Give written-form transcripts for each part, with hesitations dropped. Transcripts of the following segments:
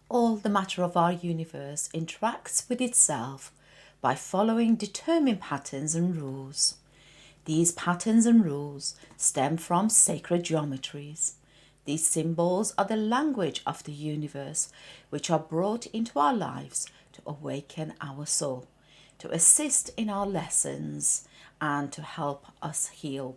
All the matter of our universe interacts with itself by following determined patterns and rules. These patterns and rules stem from sacred geometries. These symbols are the language of the universe, which are brought into our lives to awaken our soul, to assist in our lessons, and to help us heal.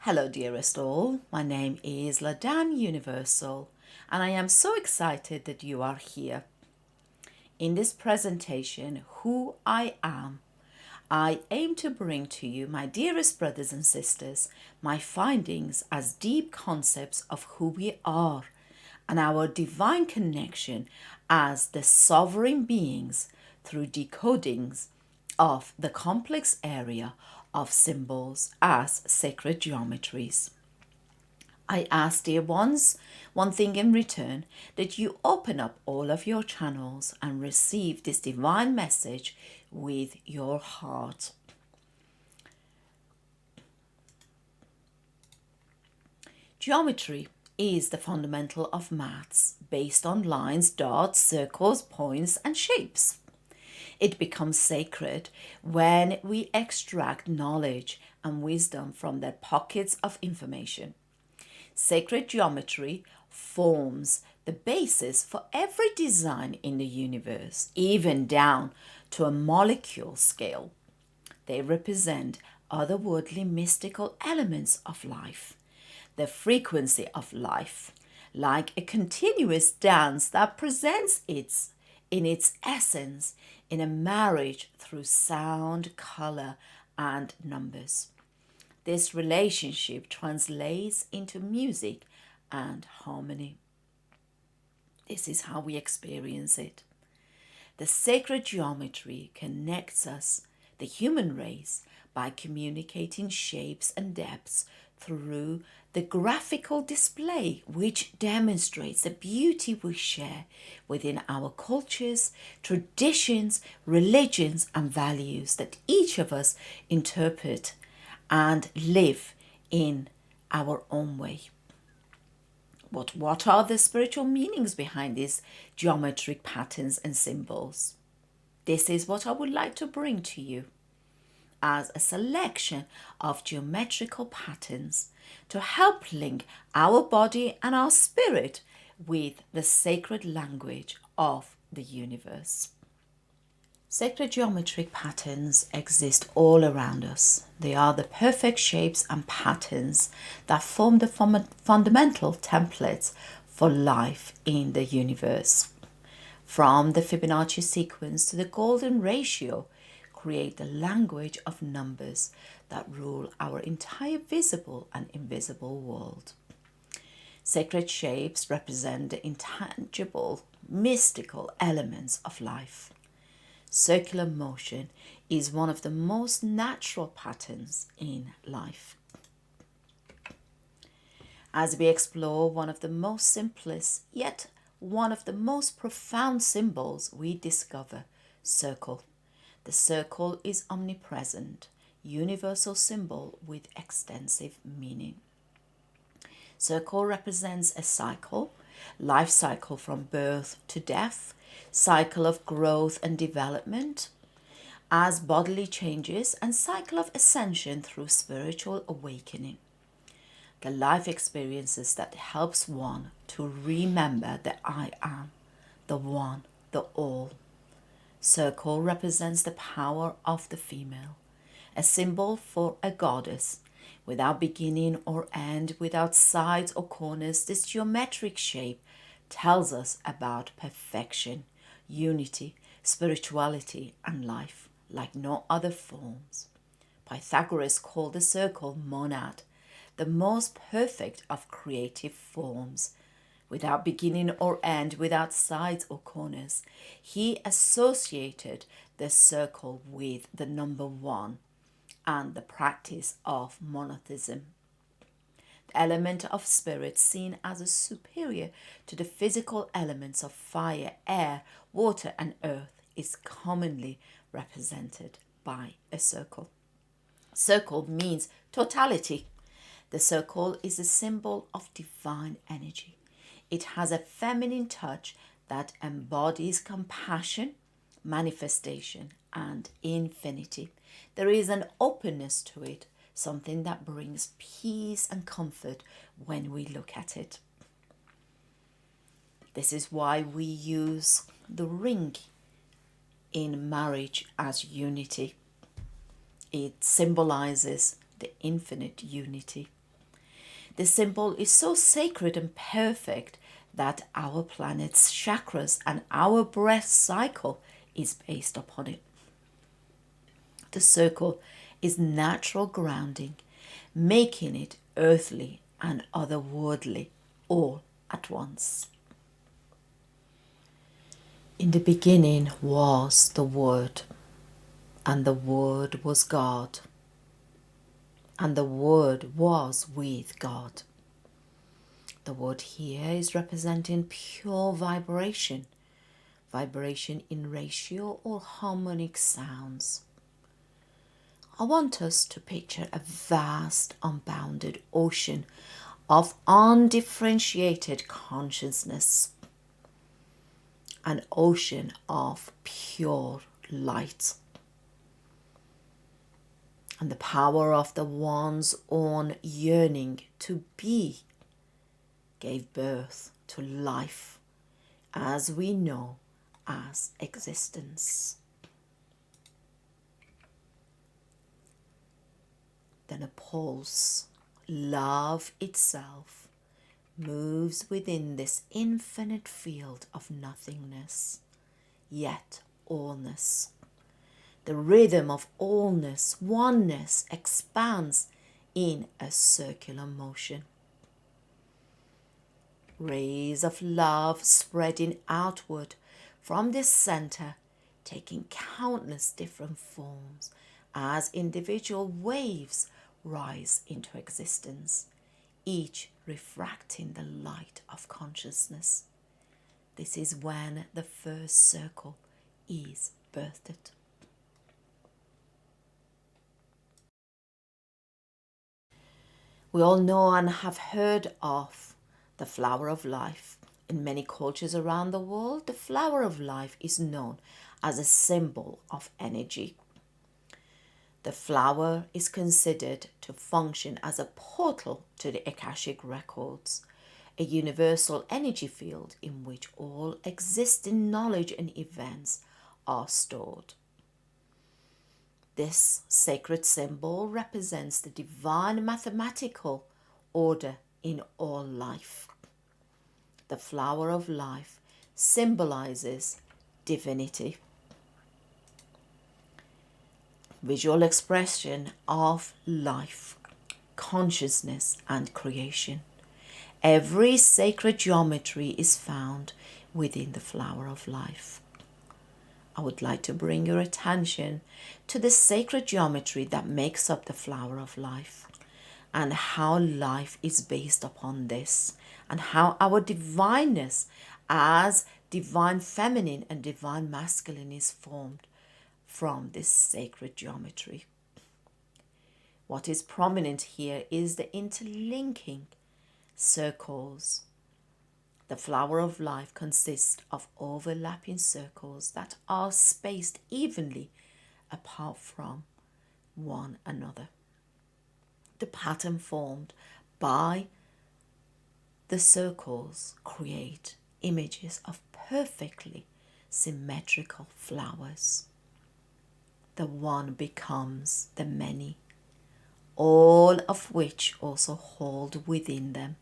Hello, dearest all. My name is Ladan Universall, and I am so excited that you are here. In this presentation, Who I Am, I aim to bring to you, my dearest brothers and sisters, my findings as deep concepts of who we are and our divine connection as the sovereign beings through decodings of the complex area of symbols as sacred geometries. I ask, dear ones, one thing in return, that you open up all of your channels and receive this divine message with your heart. Geometry is the fundamental of maths, based on lines, dots, circles, points, and shapes. It becomes sacred when we extract knowledge and wisdom from their pockets of information. Sacred geometry forms the basis for every design in the universe, even down to a molecule scale. They represent otherworldly mystical elements of life, the frequency of life, like a continuous dance that presents in its essence in a marriage through sound, color, and numbers. This relationship translates into music and harmony. This is how we experience it. The sacred geometry connects us, the human race, by communicating shapes and depths through the graphical display, which demonstrates the beauty we share within our cultures, traditions, religions, and values that each of us interpret and live in our own way. But what are the spiritual meanings behind these geometric patterns and symbols? This is what I would like to bring to you as a selection of geometrical patterns to help link our body and our spirit with the sacred language of the universe. Sacred geometric patterns exist all around us. They are the perfect shapes and patterns that form the fundamental templates for life in the universe. From the Fibonacci sequence to the golden ratio, create the language of numbers that rule our entire visible and invisible world. Sacred shapes represent the intangible, mystical elements of life. Circular motion is one of the most natural patterns in life. As we explore one of the most simplest, yet one of the most profound symbols, we discover circle. The circle is omnipresent, universal symbol with extensive meaning. Circle represents a cycle, life cycle from birth to death, cycle of growth and development as bodily changes, and cycle of ascension through spiritual awakening. The life experiences that helps one to remember that I am, the one, the all. Circle represents the power of the female, a symbol for a goddess. Without beginning or end, without sides or corners, this geometric shape tells us about perfection, unity, spirituality, and life like no other forms. Pythagoras called the circle monad, the most perfect of creative forms. Without beginning or end, without sides or corners, he associated the circle with the number one and the practice of monotheism. The element of spirit, seen as a superior to the physical elements of fire, air, water, and earth, is commonly represented by a circle. Circle means totality. The circle is a symbol of divine energy. It has a feminine touch that embodies compassion, manifestation, and infinity. There is an openness to it, something that brings peace and comfort when we look at it. This is why we use the ring in marriage as unity. It symbolizes the infinite unity. The symbol is so sacred and perfect that our planet's chakras and our breath cycle is based upon it. The circle is natural grounding, making it earthly and otherworldly all at once. In the beginning was the Word, and the Word was God, and the Word was with God. The word here is representing pure vibration, vibration in ratio or harmonic sounds. I want us to picture a vast, unbounded ocean of undifferentiated consciousness, an ocean of pure light. And the power of the one's own yearning to be gave birth to life as we know as existence. Then a pulse, love itself, moves within this infinite field of nothingness, yet allness. The rhythm of allness, oneness, expands in a circular motion. Rays of love spreading outward from this center, taking countless different forms as individual waves rise into existence, each refracting the light of consciousness. This is when the first circle is birthed. We all know and have heard of the flower of life. In many cultures around the world, the flower of life is known as a symbol of energy. The flower is considered to function as a portal to the Akashic records, a universal energy field in which all existing knowledge and events are stored. This sacred symbol represents the divine mathematical order in all life. The flower of life symbolizes divinity. Visual expression of life, consciousness, and creation. Every sacred geometry is found within the flower of life. I would like to bring your attention to the sacred geometry that makes up the flower of life, and how life is based upon this, and how our divineness as divine feminine and divine masculine is formed from this sacred geometry. What is prominent here is the interlinking circles. The flower of life consists of overlapping circles that are spaced evenly apart from one another. The pattern formed by the circles create images of perfectly symmetrical flowers. The one becomes the many, all of which also hold within them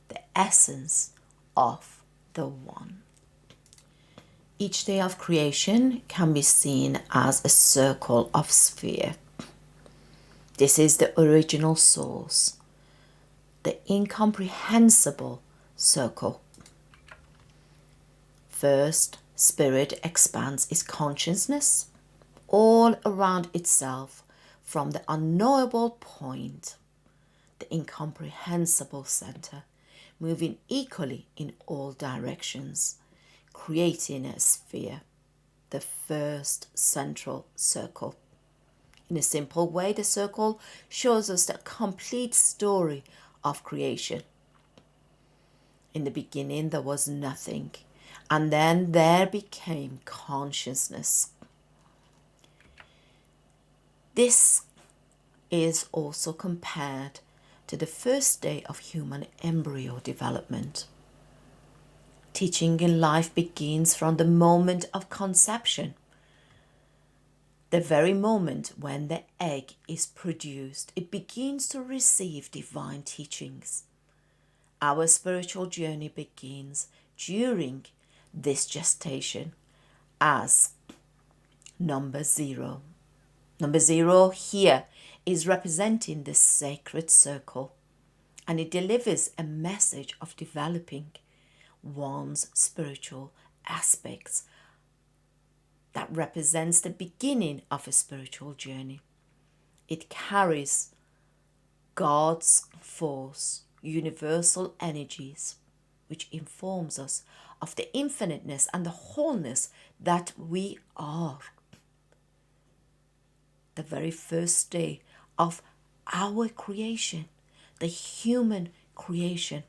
the essence of the one. Each day of creation can be seen as a circle of sphere. This is the original source, the incomprehensible circle. First, spirit expands its consciousness all around itself from the unknowable point, the incomprehensible center, moving equally in all directions, creating a sphere, the first central circle. In a simple way, the circle shows us the complete story of creation. In the beginning, there was nothing, and then there became consciousness. This is also compared to the first day of human embryo development. Teaching in life begins from the moment of conception, the very moment when the egg is produced. It begins to receive divine teachings. Our spiritual journey begins during this gestation as number 0. Number 0 here is representing the sacred circle, and it delivers a message of developing one's spiritual aspects that represents the beginning of a spiritual journey. It carries God's force, universal energies, which informs us of the infiniteness and the wholeness that we are. The very first day of our creation, the human creation,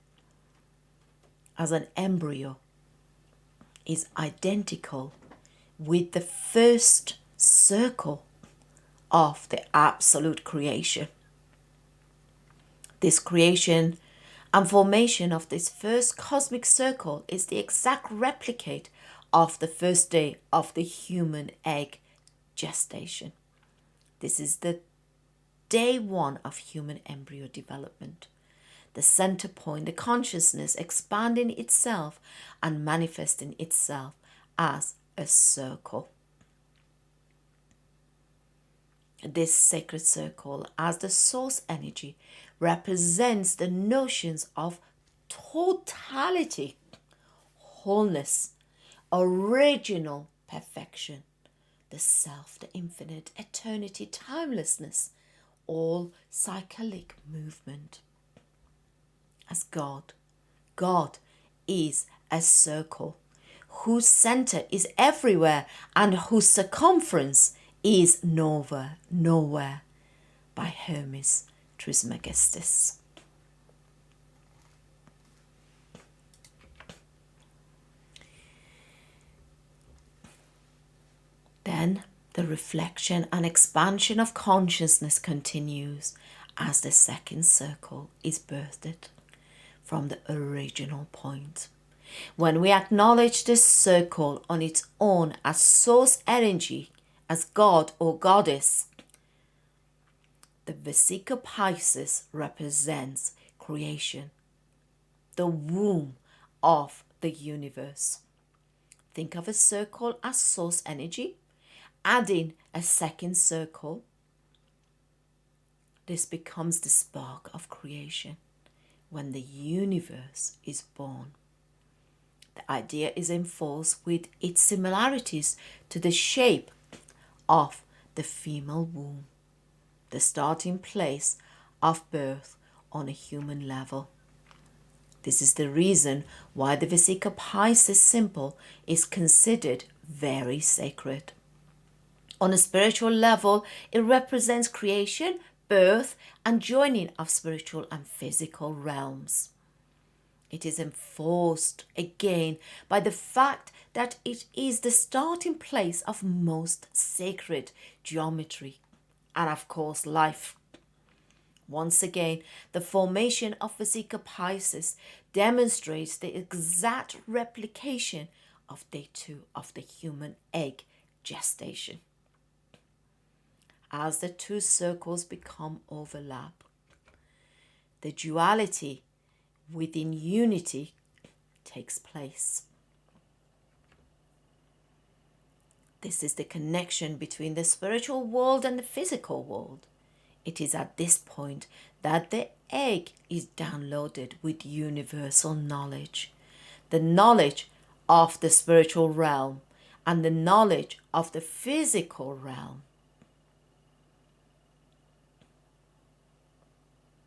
as an embryo, is identical with the first circle of the absolute creation. This creation and formation of this first cosmic circle is the exact replicate of the first day of the human egg gestation. This is the day 1 of human embryo development. The center point, the consciousness expanding itself and manifesting itself as a circle. This sacred circle, as the source energy, represents the notions of totality, wholeness, original perfection, the self, the infinite, eternity, timelessness, all cyclic movement. As God is a circle whose center is everywhere and whose circumference is nowhere, by Hermes Trismegistus. Then the reflection and expansion of consciousness continues as the second circle is birthed from the original point. When we acknowledge this circle on its own as source energy, as God or Goddess, the Vesica Pisces represents creation, the womb of the universe. Think of a circle as source energy, adding a second circle. This becomes the spark of creation when the universe is born. The idea is enforced with its similarities to the shape of the female womb, the starting place of birth on a human level. This is the reason why the Vesica Pisces symbol is considered very sacred. On a spiritual level, it represents creation, birth, and joining of spiritual and physical realms. It is enforced again by the fact that it is the starting place of most sacred geometry and, of course, life. Once again, the formation of Vesica Pisces demonstrates the exact replication of day 2 of the human egg gestation. As the two circles become overlap, the duality within unity takes place. This is the connection between the spiritual world and the physical world. It is at this point that the egg is downloaded with universal knowledge, the knowledge of the spiritual realm and the knowledge of the physical realm.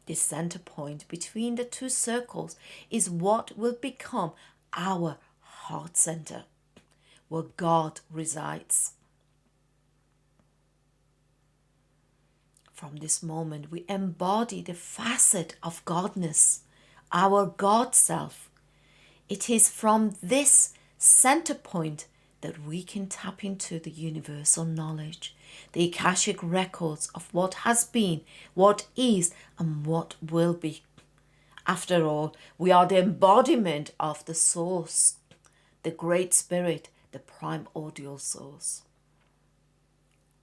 This center point between the two circles is what will become our heart center, where God resides. From this moment, we embody the facet of Godness, our God self, It is from this center point that we can tap into the universal knowledge, the Akashic records of what has been, what is, and what will be. After all, we are the embodiment of the source, the Great Spirit, the primordial source.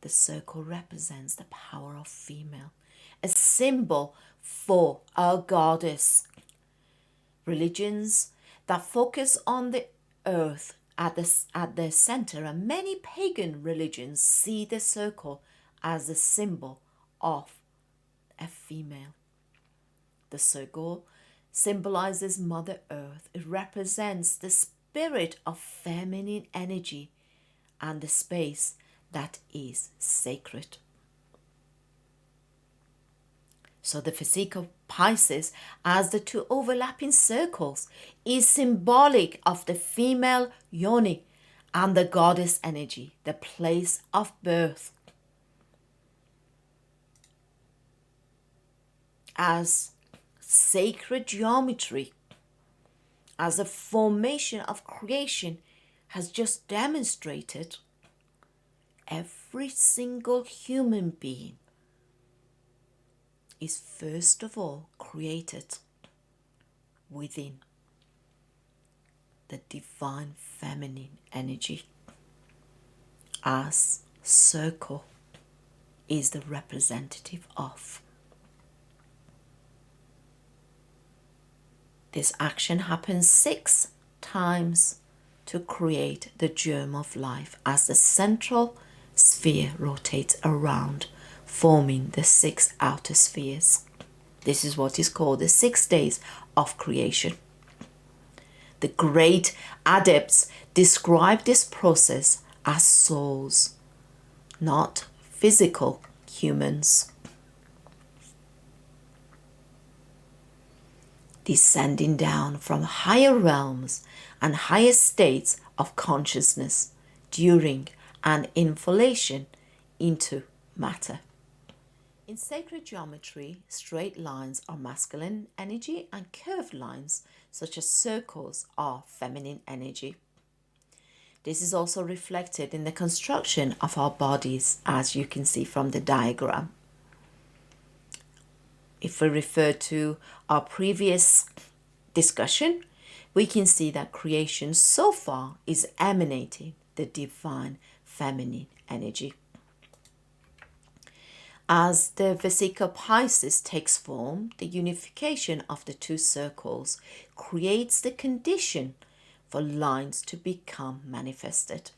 The circle represents the power of female, a symbol for our goddess. Religions that focus on the earth at their center, and many pagan religions see the circle as a symbol of a female. The circle symbolizes Mother Earth. It represents the spirit of feminine energy and the space that is sacred. So the Vesica Pisces, as the two overlapping circles, is symbolic of the female yoni and the goddess energy, the place of birth. As sacred geometry, as a formation of creation has just demonstrated, every single human being is first of all created within the divine feminine energy, as circle is the representative of. This action happens 6 times to create the germ of life as the central sphere rotates around, forming the 6 outer spheres. This is what is called the 6 days of creation. The great adepts describe this process as souls, not physical humans, descending down from higher realms and higher states of consciousness during an inflation into matter. In sacred geometry, straight lines are masculine energy and curved lines, such as circles, are feminine energy. This is also reflected in the construction of our bodies, as you can see from the diagram. If we refer to our previous discussion, we can see that creation so far is emanating the divine feminine energy. As the Vesica Pisces takes form, the unification of the 2 circles creates the condition for lines to become manifested.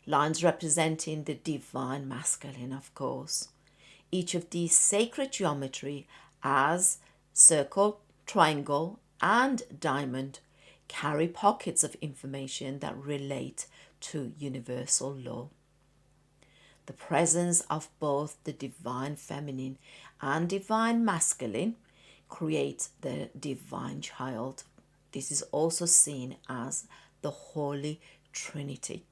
Lines representing the divine masculine, of course. Each of these sacred geometry, as circle, triangle, and diamond, carry pockets of information that relate to universal law. The presence of both the divine feminine and divine masculine creates the divine child. This is also seen as the Holy Trinity.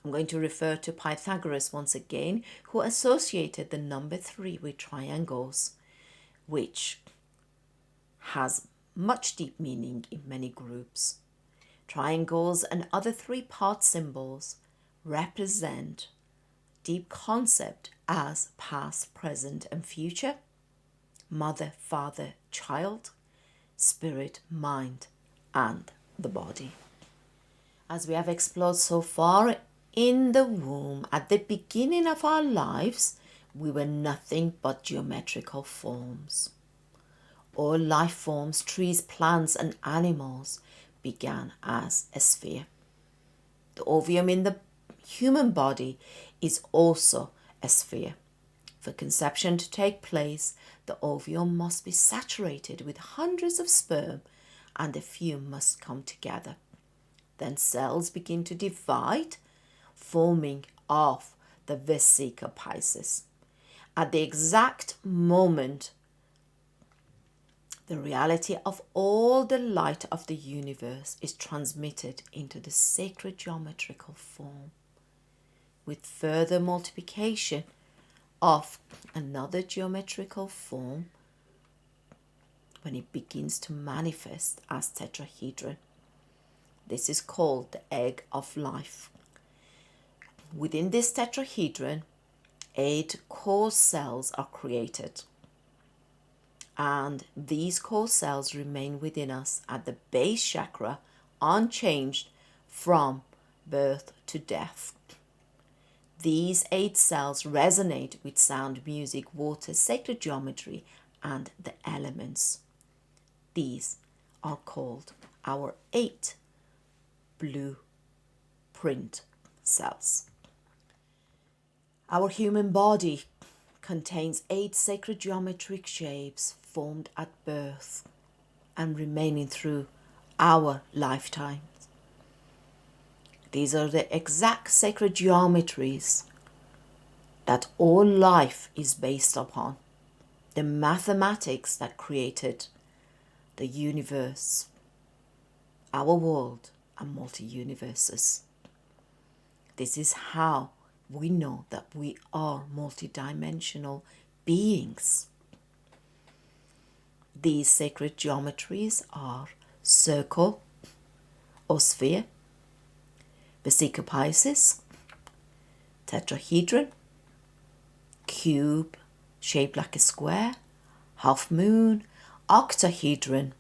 I'm going to refer to Pythagoras once again, who associated the number 3 with triangles, which has much deep meaning in many groups. Triangles and other 3-part symbols represent deep concept as past, present, and future, mother, father, child, spirit, mind, and the body. As we have explored so far, in the womb, at the beginning of our lives, we were nothing but geometrical forms. All life forms, trees, plants, and animals began as a sphere. The ovum in the human body is also a sphere. For conception to take place, the ovum must be saturated with hundreds of sperm, and a few must come together. Then cells begin to divide, forming of the Vesica Pisces. At the exact moment, the reality of all the light of the universe is transmitted into the sacred geometrical form, with further multiplication of another geometrical form, when it begins to manifest as tetrahedron. This is called the egg of life. Within this tetrahedron, 8 core cells are created. And these core cells remain within us at the base chakra, unchanged from birth to death. These 8 cells resonate with sound, music, water, sacred geometry, and the elements. These are called our 8 blueprint cells. Our human body contains 8 sacred geometric shapes formed at birth and remaining through our lifetimes. These are the exact sacred geometries that all life is based upon, the mathematics that created the universe, our world, and multi-universes. This is how we know that we are multidimensional beings. These sacred geometries are circle or sphere, Vesica Pisces, tetrahedron, cube shaped like a square, half moon, octahedron,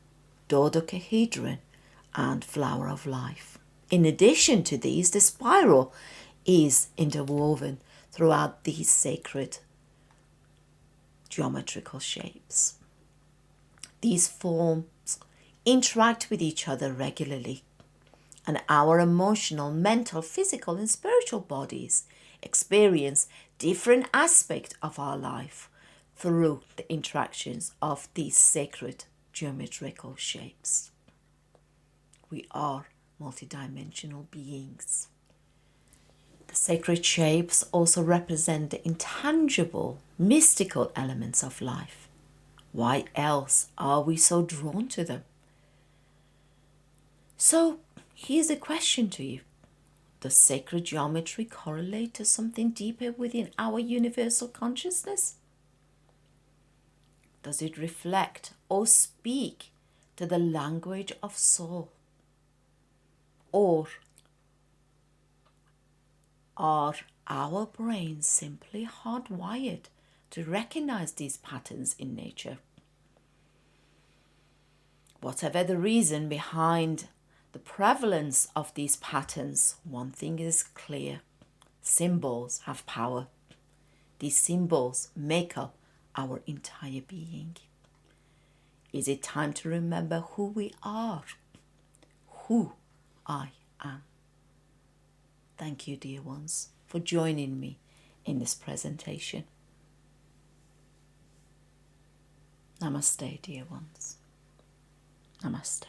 dodecahedron, and flower of life. In addition to these, the spiral is interwoven throughout these sacred geometrical shapes. These forms interact with each other regularly, and our emotional, mental, physical, and spiritual bodies experience different aspects of our life through the interactions of these sacred geometrical shapes. We are multidimensional beings. The sacred shapes also represent the intangible, mystical elements of life. Why else are we so drawn to them? So, here's a question to you. Does sacred geometry correlate to something deeper within our universal consciousness? Does it reflect or speak to the language of soul? Or are our brains simply hardwired to recognize these patterns in nature? Whatever the reason behind the prevalence of these patterns, one thing is clear: symbols have power. These symbols make up our entire being. Is it time to remember who we are? Who I am. Thank you, dear ones, for joining me in this presentation. Namaste, dear ones. Namaste.